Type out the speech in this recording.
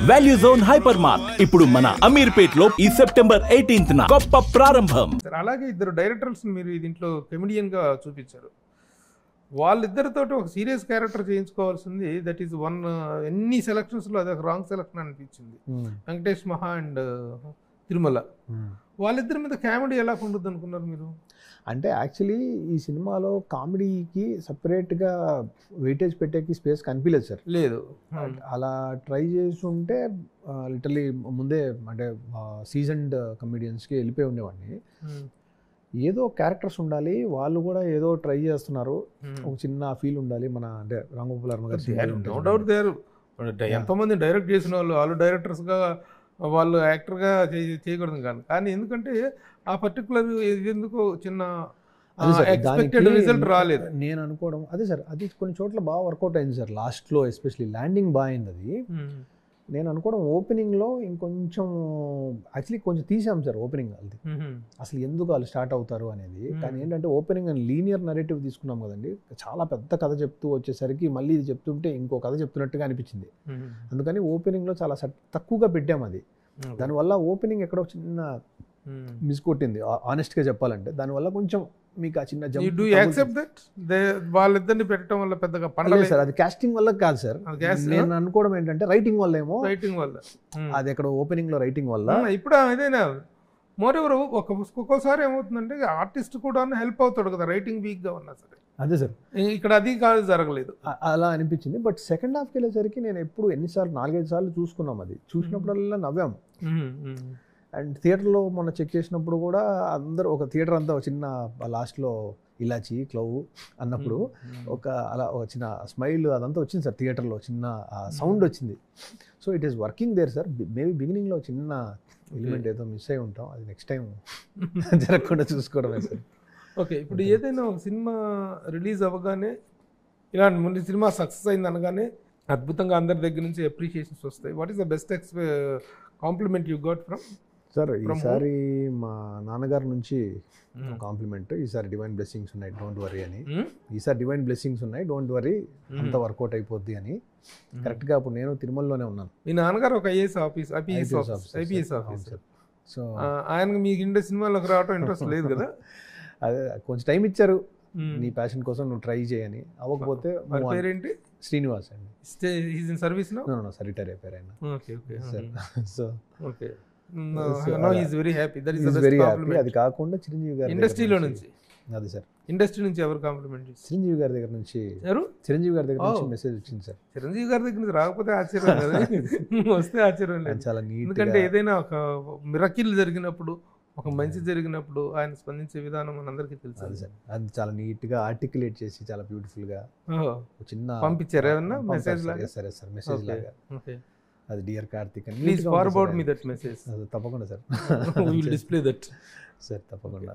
Value zone hyper mart ఇప్పుడు మన అమీర్పేట్ లో ఈ సెప్టెంబర్ 18th గొప్ప ప్రారంభం. అలాగే ఇద్దరు డైరెక్టర్స్ మీరు దీంట్లో కమెడియన్ గా చూపించారు. వాళ్ళిద్దరితో ఒక సీరియస్ క్యారెక్టర్ చేయించుకోవాల్సింది. దట్ ఈస్ వన్ ఎన్ని సెలక్షన్స్ లో అది ఒక రాంగ్ సెలక్షన్ అనిపించింది. వెంకటేష్ మహా అండ్ తిరుమల వాళ్ళిద్దరి మీద కామెడీ ఎలా ఉండదు అనుకున్నారు మీరు? అంటే యాక్చువల్లీ ఈ సినిమాలో కామెడీకి సపరేట్గా వెయిటేజ్ పెట్టేకి స్పేస్ కనిపించలేదు సార్. లేదు, అలా ట్రై చేస్తుంటే లిటరలీ ముందే అంటే సీజన్డ్ కమెడియన్స్కి వెళ్ళిపోయి ఉండేవాడిని. ఏదో క్యారెక్టర్స్ ఉండాలి, వాళ్ళు కూడా ఏదో ట్రై చేస్తున్నారు, ఒక చిన్న ఫీల్ ఉండాలి మన అంటే రాంగోపాల్ వర్మ గారు. ఎంతోమంది డైరెక్ట్ చేసిన వాళ్ళు డైరెక్టర్స్గా వాళ్ళు యాక్టర్గా చేయకూడదు కానీ ఎందుకంటే ఆ పర్టికులర్ ఎందుకో చిన్న ఎక్స్పెక్టెడ్ రిజల్ట్ రాలేదు నేను అనుకోవడం. అదే సార్, అది కొన్ని చోట్ల బాగా వర్కౌట్ అయింది సార్. లాస్ట్లో ఎస్పెషలీ ల్యాండింగ్ బాగా అయింది. అది నేను అనుకోవడం ఓపెనింగ్లో ఇంకొంచెం యాక్చువల్లీ కొంచెం తీసాం సార్ ఓపెనింగ్. అది అసలు ఎందుకు వాళ్ళు స్టార్ట్ అవుతారు అనేది. కానీ ఏంటంటే ఓపెనింగ్ అని లీనియర్ నరేటివ్ తీసుకున్నాం కదండి, చాలా పెద్ద కథ చెప్తూ వచ్చేసరికి మళ్ళీ ఇది చెప్తుంటే ఇంకో కథ చెప్తున్నట్టుగా అనిపించింది. అందుకని ఓపెనింగ్లో చాలా తక్కువగా పెట్టాం. అది దానివల్ల ఓపెనింగ్ ఎక్కడో చిన్న మిస్ కొట్టింది ఆనెస్ట్గా చెప్పాలంటే. దానివల్ల కొంచెం మీకు ఆ చిన్న వాళ్ళిద్దరిని పెట్టడం వల్ల పెద్దగా పండలేదు సార్. అది కాస్టింగ్ వల్ల కాదు సార్, నేను అనుకోవడం ఏంటంటే రైటింగ్ వల్ల ఏమో. రైటింగ్ వల్ల అది ఎక్కడ ఓపెనింగ్ లో రైటింగ్ వల్ల. ఇప్పుడు అదేనా మోర్ ఎవరు ఒక్కొక్కసారి ఏమవుతుందంటే ఆర్టిస్ట్ కూడా హెల్ప్ అవుతాడు కదా రైటింగ్ వీక్ గా ఉన్నా సరే. అదే సార్, ఇక్కడ అది కాదు, జరగలేదు అలా అనిపించింది. బట్ సెకండ్ హాఫ్కి వెళ్ళేసరికి నేను ఎప్పుడు ఎన్నిసార్లు 4-5 సార్లు చూసుకున్నాం. అది చూసినప్పుడల్లా నవ్వాం. అండ్ థియేటర్లో మొన్న చెక్ చేసినప్పుడు కూడా అందరూ ఒక థియేటర్ అంతా ఒక చిన్న లాస్ట్లో ఇలాచి క్లౌ అన్నప్పుడు ఒక అలా ఒక చిన్న స్మైల్ అదంతా వచ్చింది సార్. థియేటర్లో చిన్న సౌండ్ వచ్చింది. So it is working there sir. Maybe బిగినింగ్లో చిన్న ఎలిమెంట్ ఏదో మిస్ అయి ఉంటాం, అది నెక్స్ట్ టైం జరగకుండా చూసుకోవడమే సార్. ఓకే, ఇప్పుడు ఏదైనా ఒక సినిమా రిలీజ్ అవ్వగానే ఇలాంటి ముందు సినిమా సక్సెస్ అయింది అనగానే అద్భుతంగా అందరి దగ్గర నుంచి అప్రిషియేషన్స్ వస్తాయి. What is the best compliment you got from? Sir ఈసారి మా నాన్నగారి నుంచి కాంప్లిమెంట్, ఈసారి డివైన్ బ్లెస్సింగ్స్ ఉన్నాయి డోంట్ వరీ అని. ఈసారి డివైన్ బ్లెస్సింగ్స్ ఉన్నాయి డోంట్ వరీ, అంత వర్కౌట్ అయిపోద్ది అని. కరెక్ట్గా అప్పుడు నేను తిరుమలలోనే ఉన్నాను. మీ నాన్నగారు ఒక ఐపీఎస్ ఆఫీసర్. సో ఆయనకు మీకు ఇండియా సినిమాలోకి రావడం ఇంట్రెస్ట్ లేదు కదా? అదే కొంచెం టైం ఇచ్చారు, నీ ప్యాషన్ కోసం నువ్వు ట్రై చేయని. అవ్వకపోతే పేరేంటి? శ్రీనివాస్ అండి. సర్వీస్ సార్ రిటైర్ అయిపోయారు ఆయన. So okay, very happy. అది కాకుండా చిరంజీవి గారు ఇండస్ట్రీలో నుంచి, అది సార్ ఇండస్ట్రీ నుంచి ఎవరు కాంప్లిమెంట్ చేసి? చిరంజీవి గారి దగ్గర నుంచి. చిరంజీవి గారి దగ్గర నుంచి మెసేజ్ వచ్చింది సార్. చిరంజీవి గారి దగ్గర నుంచి రాకపోతే ఆశ్చర్యం కదా, వస్తే ఆశ్చర్యం లేదు. చాలా నీట్. ఎందుకంటే ఏదైనా ఒక మిరకిల్ జరిగినప్పుడు, ఒక మంచి జరిగినప్పుడు ఆయన స్పందించే విధానం మనందరికీ తెలుసు. అది సార్, అది చాలా నీట్ గా ఆర్టికులేట్ చేసి చాలా బ్యూటిఫుల్ గా చిన్న పంపించారు ఏమన్నా మెసేజ్ లాగా? సరే సార్, మెసేజ్ లాగా. అది డియర్ కార్తిక్ అని. Please forward me that message. తప్పకుండా sir, we will display that. Sir తప్పకుండా.